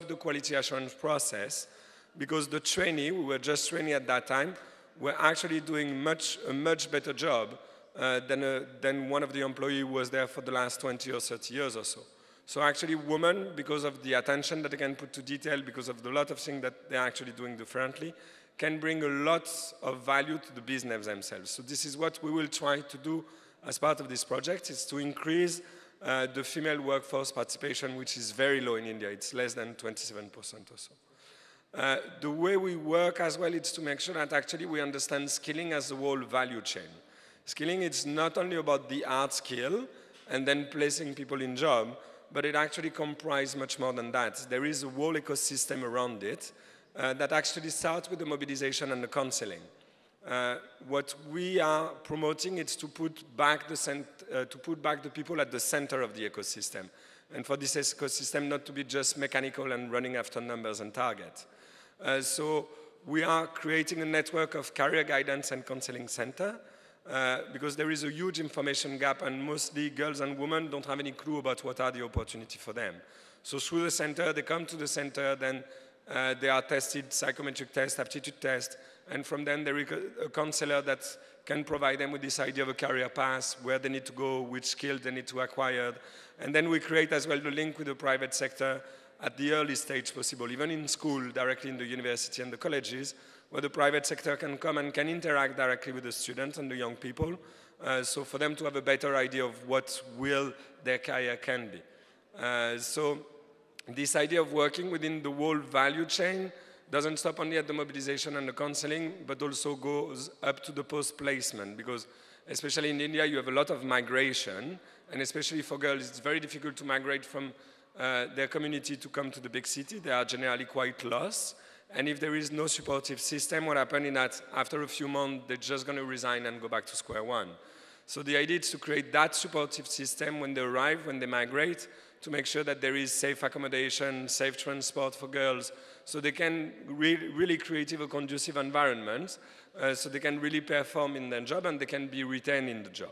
the quality assurance process, because the trainee, we were just training at that time, were actually doing a much better job than one of the employees who was there for the last 20 or 30 years or so. So actually women, because of the attention that they can put to detail, because of the lot of things that they're actually doing differently, can bring a lot of value to the business themselves. So this is what we will try to do as part of this project, is to increase the female workforce participation, which is very low in India. It's less than 27% or so. The way we work as well is to make sure that actually we understand skilling as the whole value chain. Skilling is not only about the hard skill and then placing people in job, but it actually comprises much more than that. There is a whole ecosystem around it that actually starts with the mobilization and the counseling. What we are promoting is to put back the people at the center of the ecosystem. And for this ecosystem not to be just mechanical and running after numbers and targets. So we are creating a network of career guidance and counseling center because there is a huge information gap and mostly girls and women don't have any clue about what are the opportunities for them. So through the center, they come to the center, then they are tested, psychometric test, aptitude test, and from then there is a counselor that can provide them with this idea of a career path, where they need to go, which skills they need to acquire. And then we create as well the link with the private sector at the early stage possible, even in school, directly in the university and the colleges, where the private sector can come and can interact directly with the students and the young people, so for them to have a better idea of what will their career can be. So this idea of working within the whole value chain doesn't stop only at the mobilization and the counseling, but also goes up to the post-placement, because especially in India, you have a lot of migration, and especially for girls, it's very difficult to migrate from their community to come to the big city. They are generally quite lost, and if there is no supportive system, what happens is that after a few months, they're just going to resign and go back to square one. So the idea is to create that supportive system when they arrive, when they migrate, to make sure that there is safe accommodation, safe transport for girls, so they can really create a conducive environment, so they can really perform in their job and they can be retained in the job.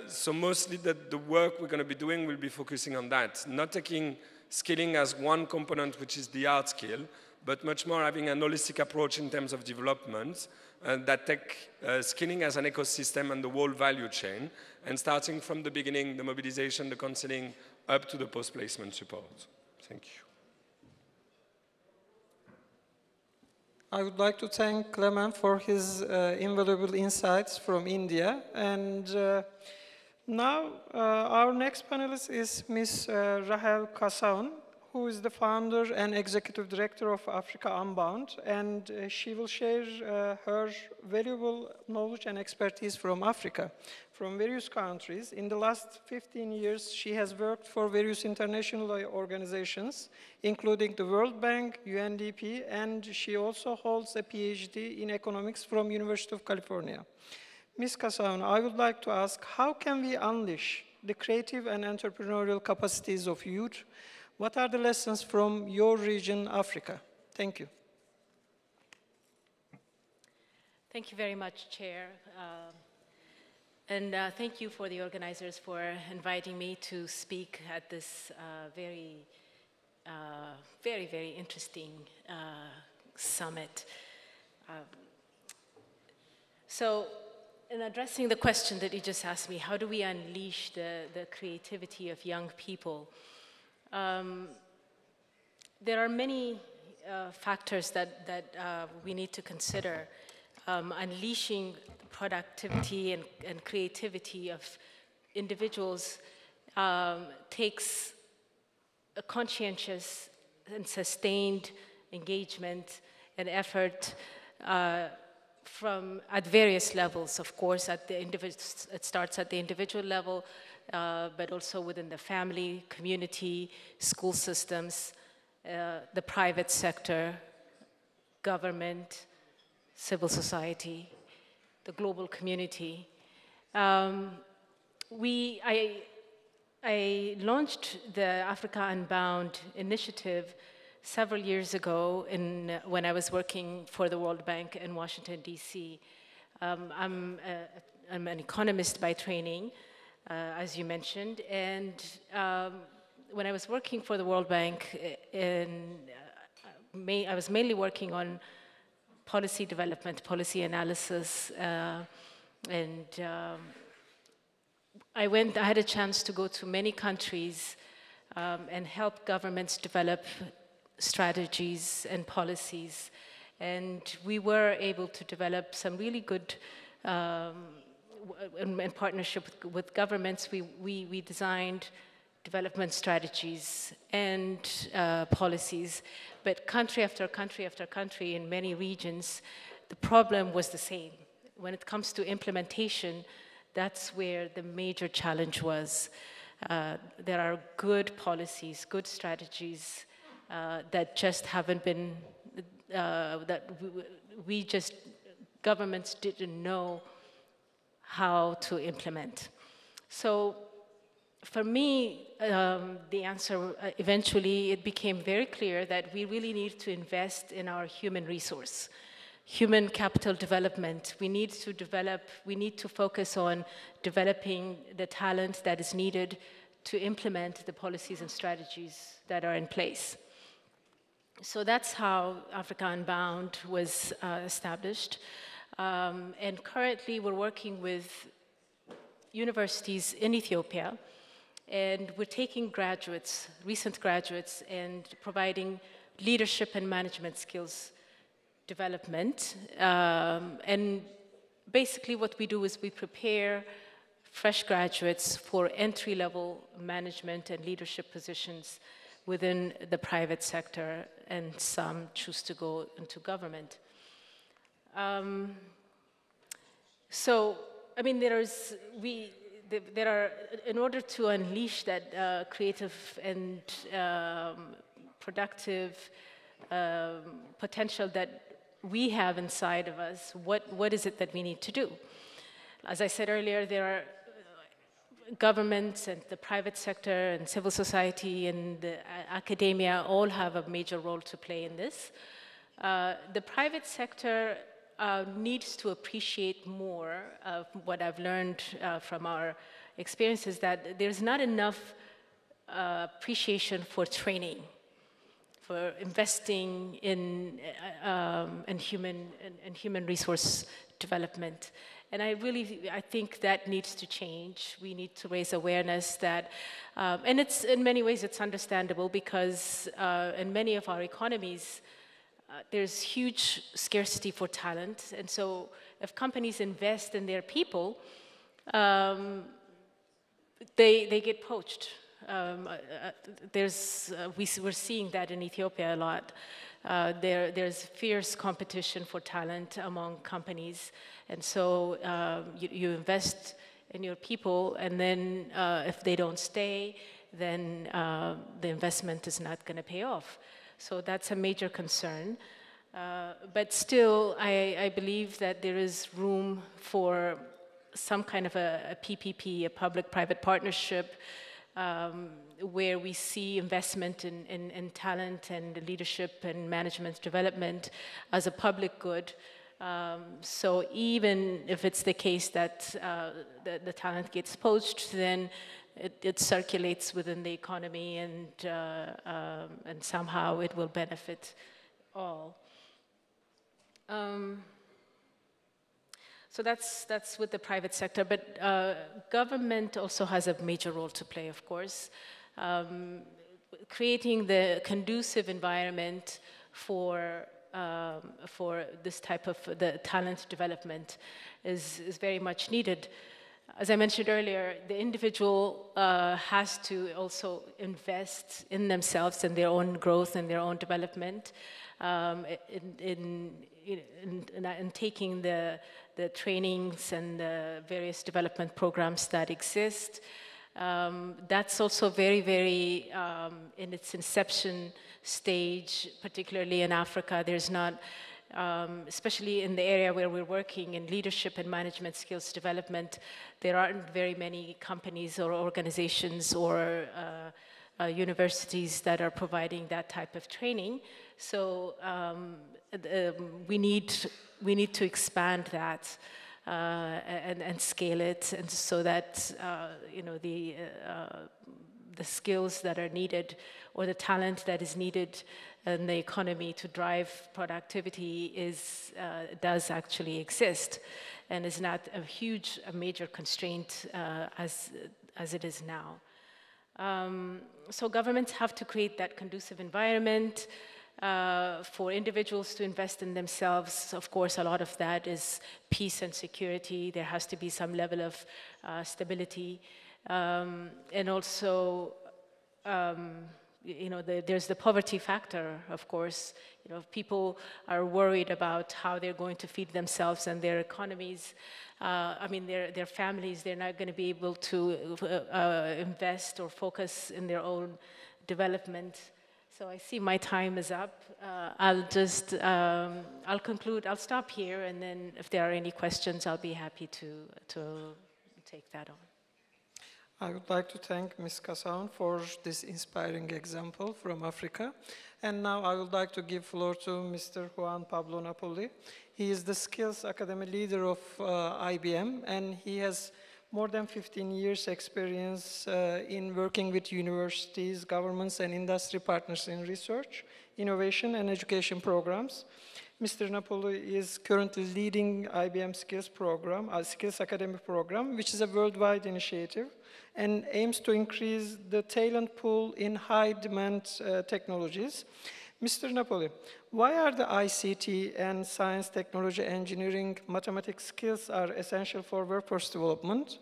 So mostly the work we're going to be doing will be focusing on that, not taking skilling as one component, which is the hard skill, but much more having an holistic approach in terms of development that take skilling as an ecosystem and the whole value chain, and starting from the beginning, the mobilization, the counseling, up to the post-placement support. Thank you. I would like to thank Clement for his invaluable insights from India. And now our next panelist is Ms. Rahel Kassahun, who is the founder and executive director of Africa Unbound. And she will share her valuable knowledge and expertise from Africa, from various countries. In the last 15 years, she has worked for various international organizations, including the World Bank, UNDP, and she also holds a PhD in economics from University of California. Ms. Kassahun, I would like to ask, how can we unleash the creative and entrepreneurial capacities of youth? What are the lessons from your region, Africa? Thank you. Thank you very much, Chair. And thank you for the organizers for inviting me to speak at this very, very interesting summit. So, in addressing the question that you just asked me, how do we unleash the creativity of young people? There are many factors that we need to consider. Unleashing the productivity and creativity of individuals takes a conscientious and sustained engagement and effort at various levels, of course. It starts at the individual level, but also within the family, community, school systems, the private sector, government, civil society, the global community. I launched the Africa Unbound initiative several years ago when I was working for the World Bank in Washington, D.C. I'm an economist by training, as you mentioned, and when I was working for the World Bank, I was mainly working on policy development, policy analysis, and I had a chance to go to many countries and help governments develop strategies and policies. And we were able to develop some really good, in partnership with governments, we designed development strategies and policies. But country after country after country in many regions, the problem was the same. When it comes to implementation, that's where the major challenge was. There are good policies, good strategies that just haven't been, governments didn't know how to implement. So for me, the answer, eventually it became very clear that we really need to invest in our human resource, human capital development. We need to focus on developing the talent that is needed to implement the policies and strategies that are in place. So that's how Africa Unbound was established. And currently we're working with universities in Ethiopia, and we're taking graduates, recent graduates, and providing leadership and management skills development. And basically what we do is we prepare fresh graduates for entry-level management and leadership positions within the private sector, and some choose to go into government. So, I mean, in order to unleash that creative and productive potential that we have inside of us, what is it that we need to do? As I said earlier, there are governments and the private sector and civil society and the academia all have a major role to play in this. The private sector needs to appreciate more of what I've learned from our experiences, that there's not enough appreciation for training, for investing in human resource development. And I think that needs to change. We need to raise awareness that, and it's in many ways it's understandable, because in many of our economies, there's huge scarcity for talent. And so if companies invest in their people, they get poached. We're seeing that in Ethiopia a lot. There's fierce competition for talent among companies. And so you invest in your people, and then if they don't stay, then the investment is not going to pay off. So that's a major concern. But still, I believe that there is room for some kind of a PPP, a public-private partnership, where we see investment in talent and leadership and management development as a public good. So even if it's the case that the talent gets poached, then it circulates within the economy, and somehow it will benefit all. So that's with the private sector, but government also has a major role to play, of course. Creating the conducive environment for this type of the talent development is very much needed. As I mentioned earlier, the individual has to also invest in themselves and their own growth and their own development, in taking the trainings and the various development programs that exist. That's also very, very in its inception stage, particularly in Africa. There's not, especially in the area where we're working in leadership and management skills development, there aren't very many companies or organizations or universities that are providing that type of training. So we need to expand that and scale it, and so that the skills that are needed or the talent that is needed in the economy to drive productivity does actually exist and is not a major constraint as it is now. So governments have to create that conducive environment for individuals to invest in themselves. Of course, a lot of that is peace and security. There has to be some level of stability. And also, there's the poverty factor, of course. People are worried about how they're going to feed themselves and their economies. Their families, they're not going to be able to invest or focus in their own development. So I see my time is up. I'll conclude, I'll stop here, and then if there are any questions, I'll be happy to take that on. I would like to thank Ms. Kassahun for this inspiring example from Africa. And now I would like to give floor to Mr. Juan Pablo Napoli. He is the Skills Academy leader of IBM, and he has more than 15 years experience in working with universities, governments, and industry partners in research, innovation, and education programs. Mr. Napoli is currently leading IBM Skills program, Skills Academy program, which is a worldwide initiative and aims to increase the talent pool in high-demand technologies. Mr. Napoli, why are the ICT and science, technology, engineering, mathematics skills are essential for workforce development?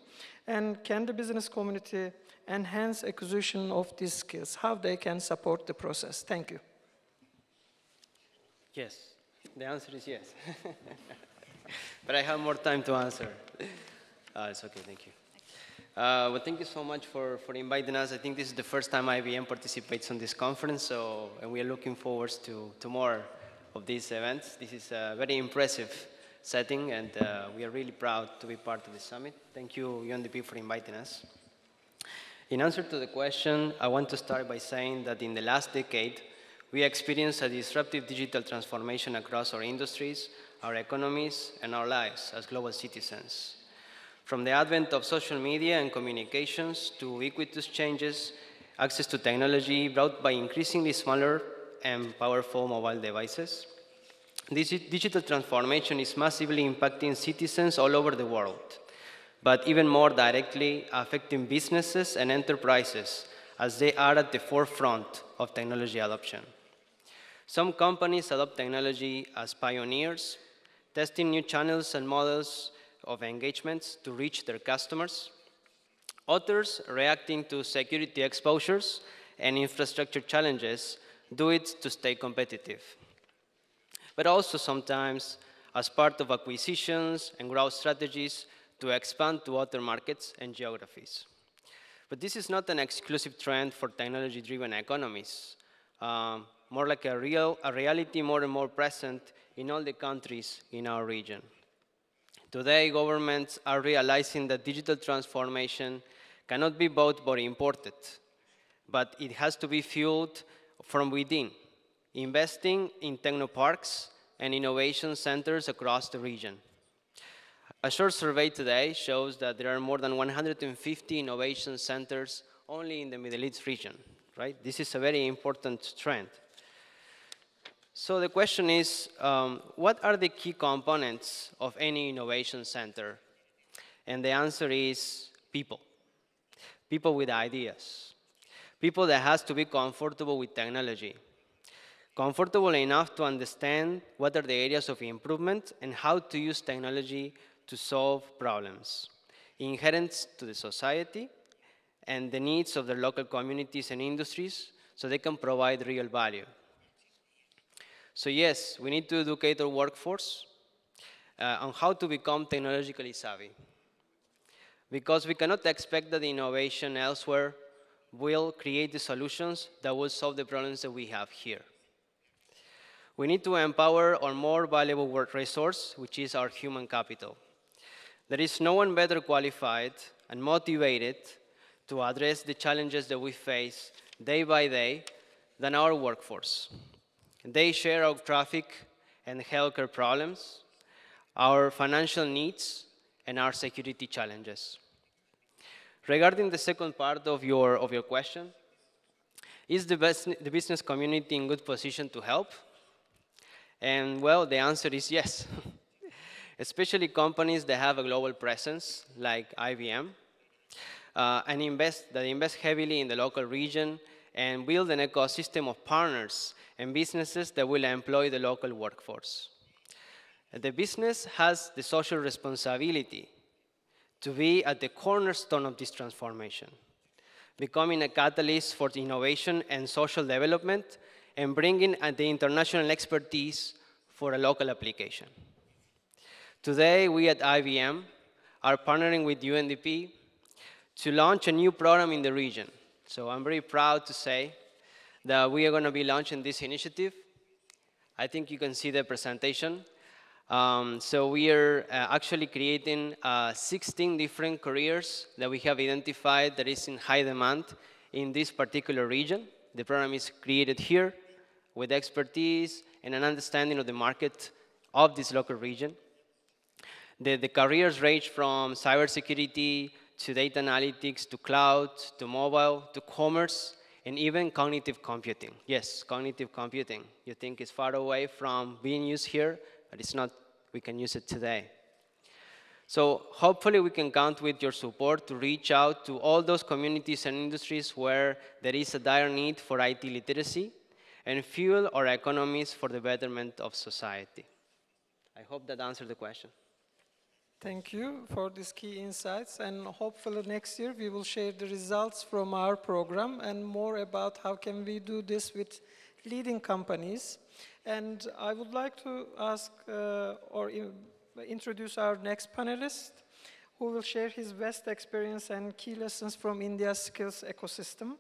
And can the business community enhance acquisition of these skills? How they can support the process? Thank you. Yes, the answer is yes. But I have more time to answer. It's okay, thank you. Well, thank you so much for inviting us. I think this is the first time IBM participates on this conference, and we are looking forward to more of these events. This is a very impressive setting, and we are really proud to be part of the summit. Thank you, UNDP, for inviting us. In answer to the question, I want to start by saying that in the last decade, we experienced a disruptive digital transformation across our industries, our economies, and our lives as global citizens. From the advent of social media and communications to ubiquitous changes, access to technology brought by increasingly smaller and powerful mobile devices, this digital transformation is massively impacting citizens all over the world, but even more directly affecting businesses and enterprises as they are at the forefront of technology adoption. Some companies adopt technology as pioneers, testing new channels and models of engagements to reach their customers. Others, reacting to security exposures and infrastructure challenges, do it to stay competitive. But also sometimes as part of acquisitions and growth strategies to expand to other markets and geographies. But this is not an exclusive trend for technology-driven economies, more like a reality more and more present in all the countries in our region. Today, governments are realizing that digital transformation cannot be bought or imported, but it has to be fueled from within, investing in technoparks and innovation centers across the region. A short survey today shows that there are more than 150 innovation centers only in the Middle East region, right? This is a very important trend. So the question is, what are the key components of any innovation center? And the answer is people. People with ideas. People that has to be comfortable with technology. Comfortable enough to understand what are the areas of improvement and how to use technology to solve problems inherent to the society and the needs of their local communities and industries so they can provide real value. So yes, we need to educate our workforce on how to become technologically savvy. Because we cannot expect that innovation elsewhere will create the solutions that will solve the problems that we have here. We need to empower our more valuable work resource, which is our human capital. There is no one better qualified and motivated to address the challenges that we face day by day than our workforce. They share our traffic and healthcare problems, our financial needs, and our security challenges. Regarding the second part of your question, is the business community in good position to help? And well, the answer is yes. Especially companies that have a global presence, like IBM, and that invest heavily in the local region and build an ecosystem of partners and businesses that will employ the local workforce. The business has the social responsibility to be at the cornerstone of this transformation, becoming a catalyst for innovation and social development, and bringing the international expertise for a local application. Today, we at IBM are partnering with UNDP to launch a new program in the region. So I'm very proud to say that we are going to be launching this initiative. I think you can see the presentation. So we are actually creating 16 different careers that we have identified that is in high demand in this particular region. The program is created here with expertise and an understanding of the market of this local region. The careers range from cybersecurity to data analytics, to cloud, to mobile, to commerce, and even cognitive computing. Yes, cognitive computing. You think it's far away from being used here, but it's not. We can use it today. So hopefully we can count with your support to reach out to all those communities and industries where there is a dire need for IT literacy and fuel our economies for the betterment of society. I hope that answered the question. Thank you for these key insights, and hopefully next year we will share the results from our program and more about how can we do this with leading companies. And I would like to ask introduce our next panelist, who will share his vast experience and key lessons from India's skills ecosystem.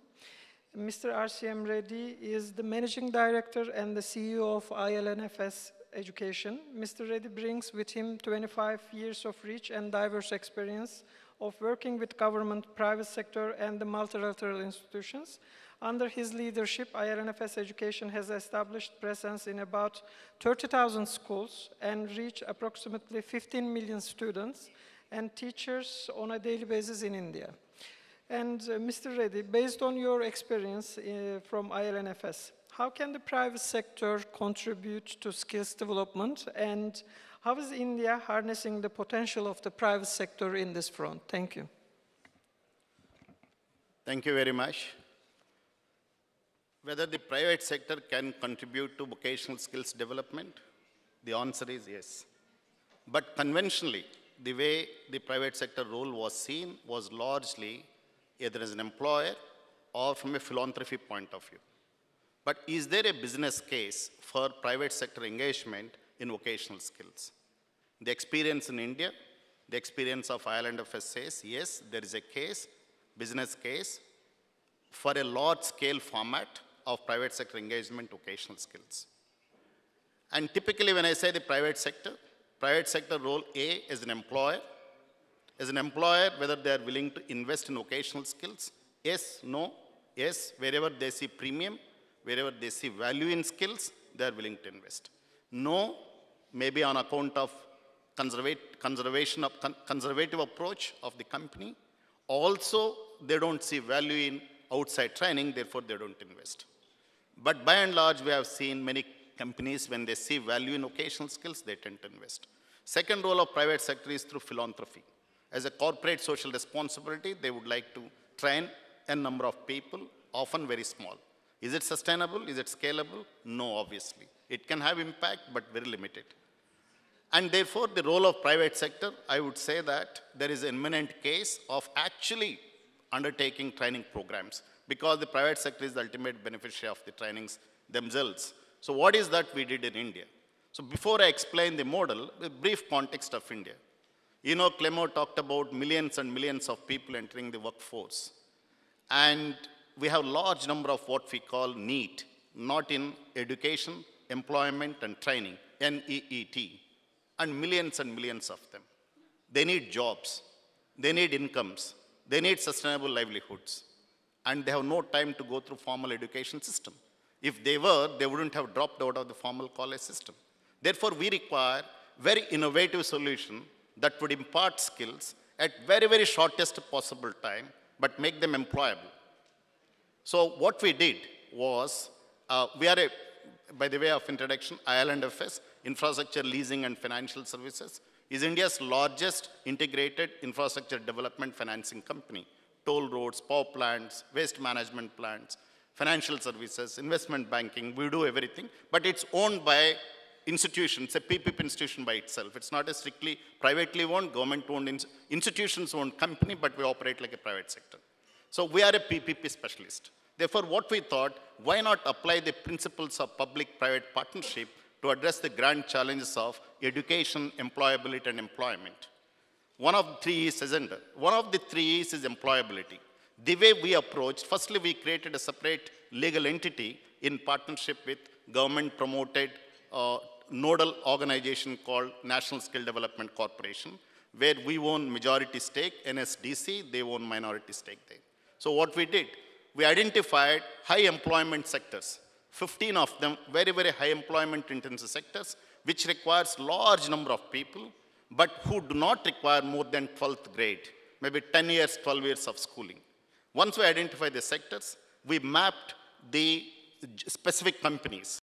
Mr. R.C.M. Reddy is the Managing Director and the CEO of ILNFS Education. Mr. Reddy brings with him 25 years of rich and diverse experience of working with government, private sector, and the multilateral institutions. Under his leadership, ILNFS Education has established presence in about 30,000 schools and reached approximately 15 million students and teachers on a daily basis in India. And Mr. Reddy, based on your experience from ILNFS, how can the private sector contribute to skills development, and how is India harnessing the potential of the private sector in this front? Thank you. Thank you very much. Whether the private sector can contribute to vocational skills development, the answer is yes. But conventionally, the way the private sector role was seen was largely either as an employer or from a philanthropy point of view. But is there a business case for private sector engagement in vocational skills? The experience in India, the experience of ILNFS says, yes, there is a case, business case, for a large-scale format of private sector engagement vocational skills. And typically when I say the private sector role A is an employer. As an employer, whether they are willing to invest in vocational skills, yes, no, yes, wherever they see premium, wherever they see value in skills, they are willing to invest. No, maybe on account of conservative approach of the company. Also, they don't see value in outside training, therefore they don't invest. But by and large, we have seen many companies, when they see value in vocational skills, they tend to invest. Second role of private sector is through philanthropy. As a corporate social responsibility, they would like to train a number of people, often very small. Is it sustainable? Is it scalable? No, obviously. It can have impact, but very limited. And therefore, the role of private sector, I would say that there is an imminent case of actually undertaking training programs, because the private sector is the ultimate beneficiary of the trainings themselves. So what is that we did in India? So before I explain the model, a brief context of India. You know, Clement talked about millions and millions of people entering the workforce. And we have a large number of what we call NEET, not in education, employment, and training, NEET, and millions of them. They need jobs, they need incomes, they need sustainable livelihoods, and they have no time to go through formal education system. If they were, they wouldn't have dropped out of the formal college system. Therefore, we require very innovative solution that would impart skills at very, very shortest possible time, but make them employable. So what we did was, we are by the way of introduction, ILFS, Infrastructure Leasing and Financial Services, is India's largest integrated infrastructure development financing company. Toll roads, power plants, waste management plants, financial services, investment banking, we do everything, but it's owned by institutions, it's a PPP institution by itself. It's not a strictly privately owned, government-owned, institutions-owned company, but we operate like a private sector. So we are a PPP specialist. Therefore, what we thought, why not apply the principles of public-private partnership to address the grand challenges of education, employability, and employment? One of the 3 E's, isn't it? One of the 3 E's is employability. The way we approached, firstly, we created a separate legal entity in partnership with government-promoted nodal organization called National Skill Development Corporation, where we own majority stake, NSDC, they own minority stake there. So what we did, we identified high employment sectors, 15 of them, very, very high employment intensive sectors, which requires large number of people, but who do not require more than 12th grade, maybe 10 years, 12 years of schooling. Once we identify the sectors, we mapped the specific companies